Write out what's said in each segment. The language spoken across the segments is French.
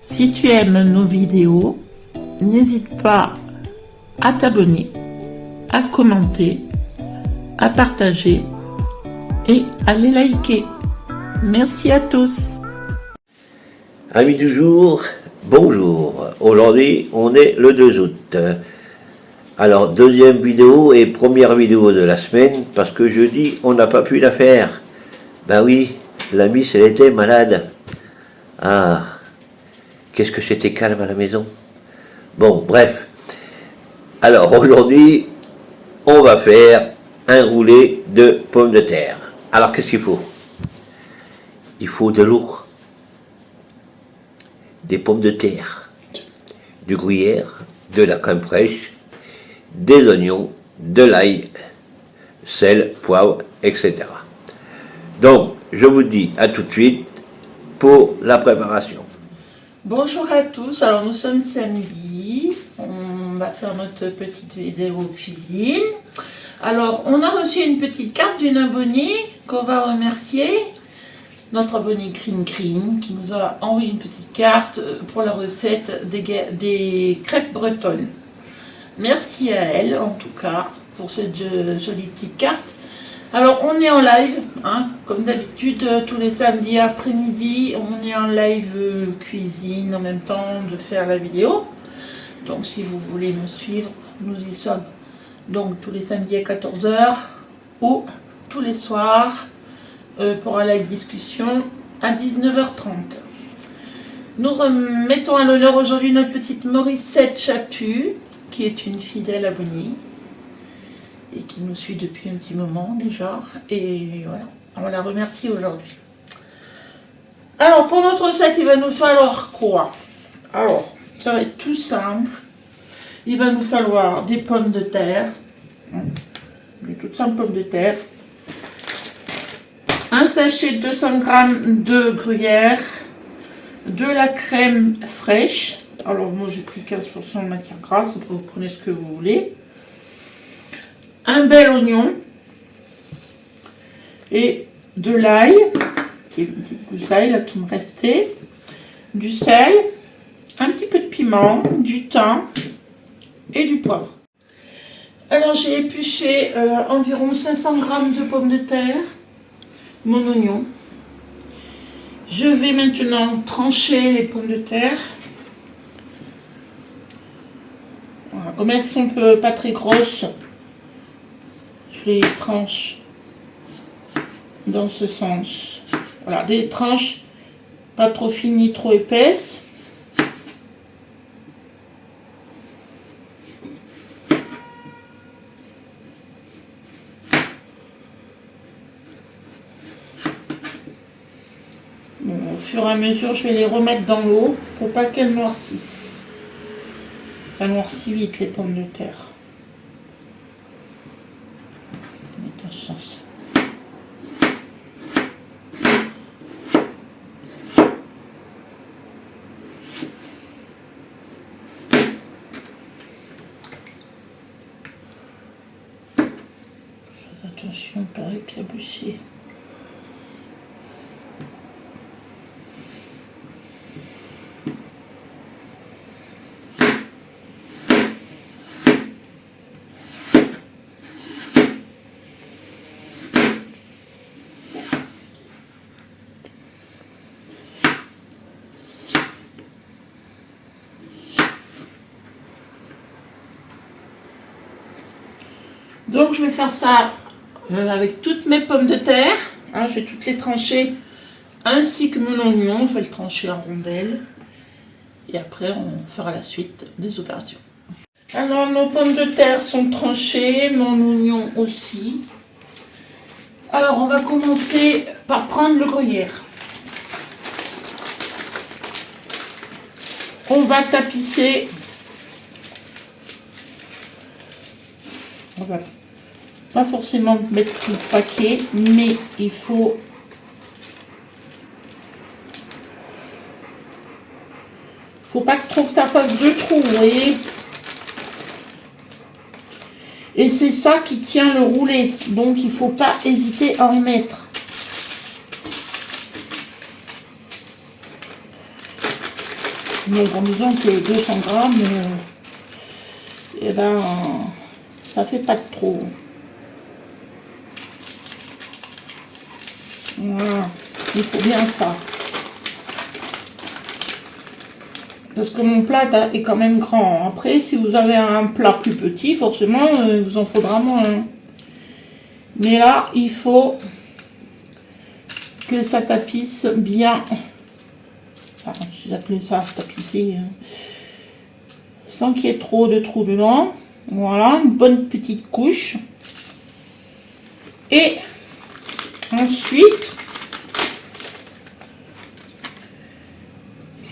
Si tu aimes nos vidéos, n'hésite pas à t'abonner, à commenter, à partager et à les liker. Merci à tous. Amis du jour, bonjour. Aujourd'hui, on est le 2 août. Alors, deuxième vidéo et première vidéo de la semaine, parce que jeudi, on n'a pas pu la faire. Ben oui, la Miss, elle était malade. Ah, qu'est-ce que c'était calme à la maison. Bon, bref. Alors, aujourd'hui, on va faire un roulé de pommes de terre. Alors, qu'est-ce qu'il faut? Il faut de l'eau, des pommes de terre, du gruyère, de la crème fraîche, des oignons, de l'ail, sel, poivre, etc. Donc, je vous dis à tout de suite pour la préparation. Bonjour à tous, alors nous sommes samedi, on va faire notre petite vidéo cuisine. Alors, on a reçu une petite carte d'une abonnée qu'on va remercier. Notre abonné Green Green qui nous a envoyé une petite carte pour la recette des crêpes bretonnes. Merci à elle en tout cas pour cette jolie petite carte. Alors on est en live, hein, comme d'habitude tous les samedis après-midi, on est en live cuisine en même temps de faire la vidéo. Donc si vous voulez nous suivre, nous y sommes donc tous les samedis à 14 h ou tous les soirs pour un live discussion à 19h30. Nous remettons à l'honneur aujourd'hui notre petite Morissette Chaput, qui est une fidèle abonnée et qui nous suit depuis un petit moment déjà. Et voilà, on la remercie aujourd'hui. Alors pour notre recette, il va nous falloir quoi? Alors, ça va être tout simple. Il va nous falloir des pommes de terre, des toutes simples pommes de terre, un sachet de 200 g de gruyère, de la crème fraîche. Alors moi j'ai pris 15% de matière grasse, après vous prenez ce que vous voulez. Un bel oignon et de l'ail, qui est une petite gousse d'ail là qui me restait, du sel, un petit peu de piment, du thym et du poivre. Alors j'ai épluché environ 500 g de pommes de terre, mon oignon. Je vais maintenant trancher les pommes de terre. Voilà, comme elles sont pas très grosses, je les tranche dans ce sens. Voilà, des tranches pas trop fines ni trop épaisses. Bon, au fur et à mesure, je vais les remettre dans l'eau pour pas qu'elles noircissent. Ça noircit vite les pommes de terre. On a de chance. Fais attention, pas éclabousser. Donc je vais faire ça avec toutes mes pommes de terre, hein, je vais toutes les trancher, ainsi que mon oignon, je vais le trancher en rondelles, et après on fera la suite des opérations. Alors nos pommes de terre sont tranchées, mon oignon aussi. Alors on va commencer par prendre le gruyère. On va tapisser. On va pas forcément mettre tout le paquet, mais il faut pas que trop que ça fasse deux trous, vous voyez. Et c'est ça qui tient le roulé. Donc il ne faut pas hésiter à en mettre. Donc en disant que 200 grammes, et ben, ça fait pas de trop. Voilà, il faut bien ça. Parce que mon plat est quand même grand. Après, si vous avez un plat plus petit, forcément, il vous en faudra moins. Mais là, il faut que ça tapisse bien. Enfin, j'appelle ça tapisser. Sans qu'il y ait trop de trous dedans. Voilà, une bonne petite couche. Et ensuite,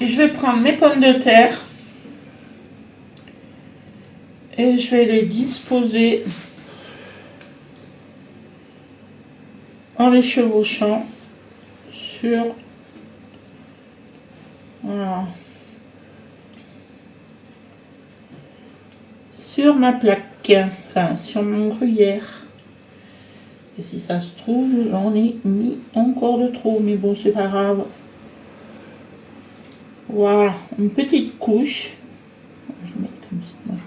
je vais prendre mes pommes de terre et je vais les disposer en les chevauchant sur, voilà, sur ma plaque, enfin sur mon gruyère. Et si ça se trouve, j'en ai mis encore de trop, mais bon, c'est pas grave. Voilà, une petite couche. Je vais mettre comme ça.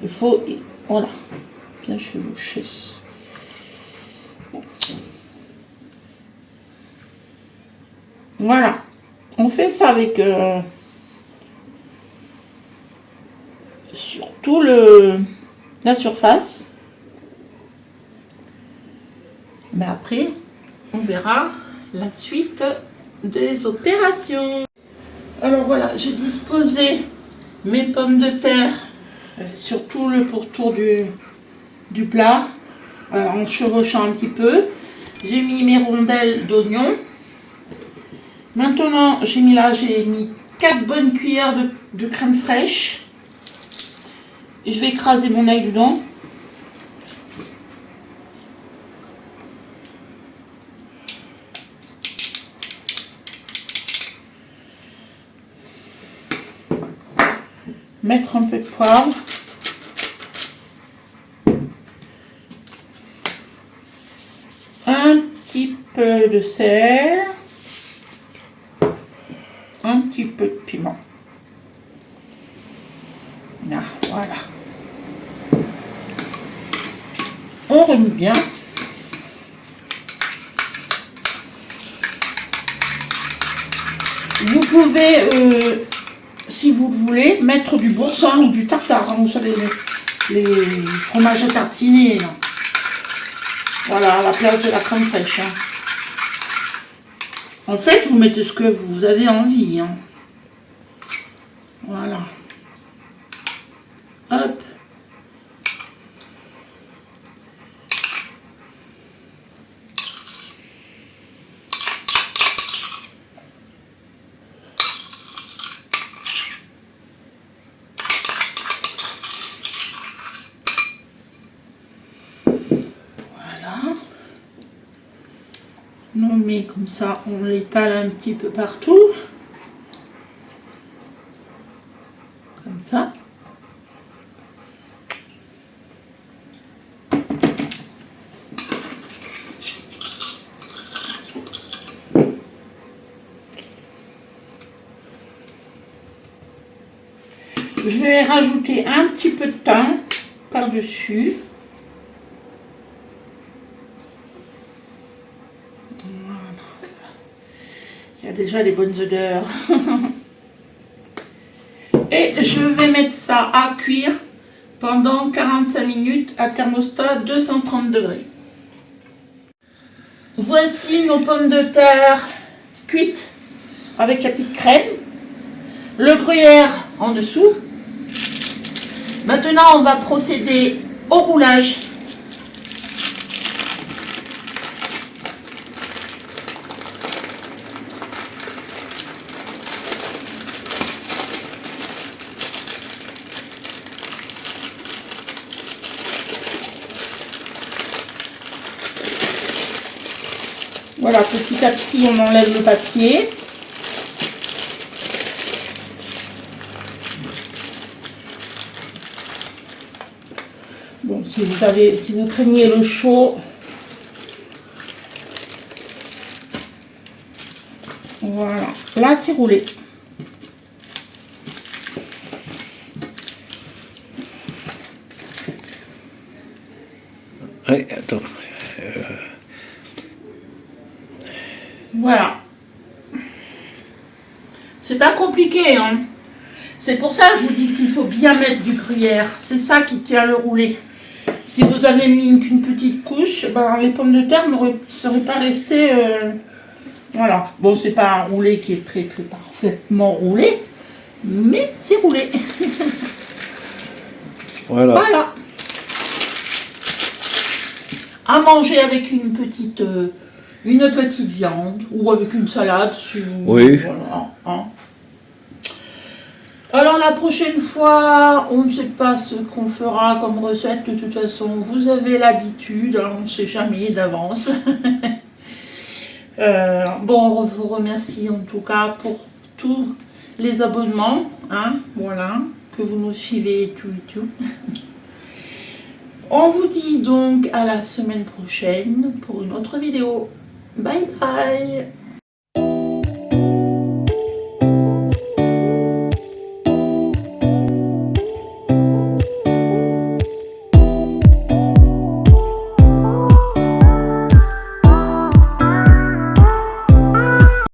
Il faut, voilà, bien chevaucher. Voilà, on fait ça avec surtout la surface. Mais après, on verra la suite des opérations. Alors voilà, j'ai disposé mes pommes de terre sur tout le pourtour du plat, en chevauchant un petit peu. J'ai mis mes rondelles d'oignons. Maintenant, j'ai mis 4 bonnes cuillères de crème fraîche. Et je vais écraser mon ail dedans. Mettre un peu de poivre. Un petit peu de sel. Un petit peu de piment. Là, voilà. On remue bien. Vous pouvez, si vous le voulez, mettre du boursin ou du tartare. Hein, vous savez, les fromages à tartiner. Là. Voilà, à la place de la crème fraîche. Hein. En fait, vous mettez ce que vous avez envie. Hein. Voilà. Hop. On met comme ça, on l'étale un petit peu partout. Comme ça. Je vais rajouter un petit peu de thym par-dessus. Il y a déjà des bonnes odeurs. Et je vais mettre ça à cuire pendant 45 minutes à thermostat 230 degrés. Voici nos pommes de terre cuites avec la petite crème. Le gruyère en dessous. Maintenant, on va procéder au roulage. Voilà, petit à petit, on enlève le papier. Bon, si vous craignez le chaud, voilà, là c'est roulé. Oui, attends. Voilà. C'est pas compliqué, hein. C'est pour ça que je vous dis qu'il faut bien mettre du gruyère. C'est ça qui tient le roulé. Si vous avez mis qu'une petite couche, ben, les pommes de terre ne seraient pas restées... Voilà. Bon, c'est pas un roulé qui est très très parfaitement roulé, mais c'est roulé. Voilà. Voilà. À manger avec une petite viande ou avec une salade. Si vous, Oui. voilà, hein. Alors la prochaine fois, on ne sait pas ce qu'on fera comme recette. De toute façon, vous avez l'habitude, hein, on ne sait jamais d'avance. Bon, on vous remercie en tout cas pour tous les abonnements, hein, voilà, que vous nous suivez et tout. On vous dit donc à la semaine prochaine pour une autre vidéo. Bye bye.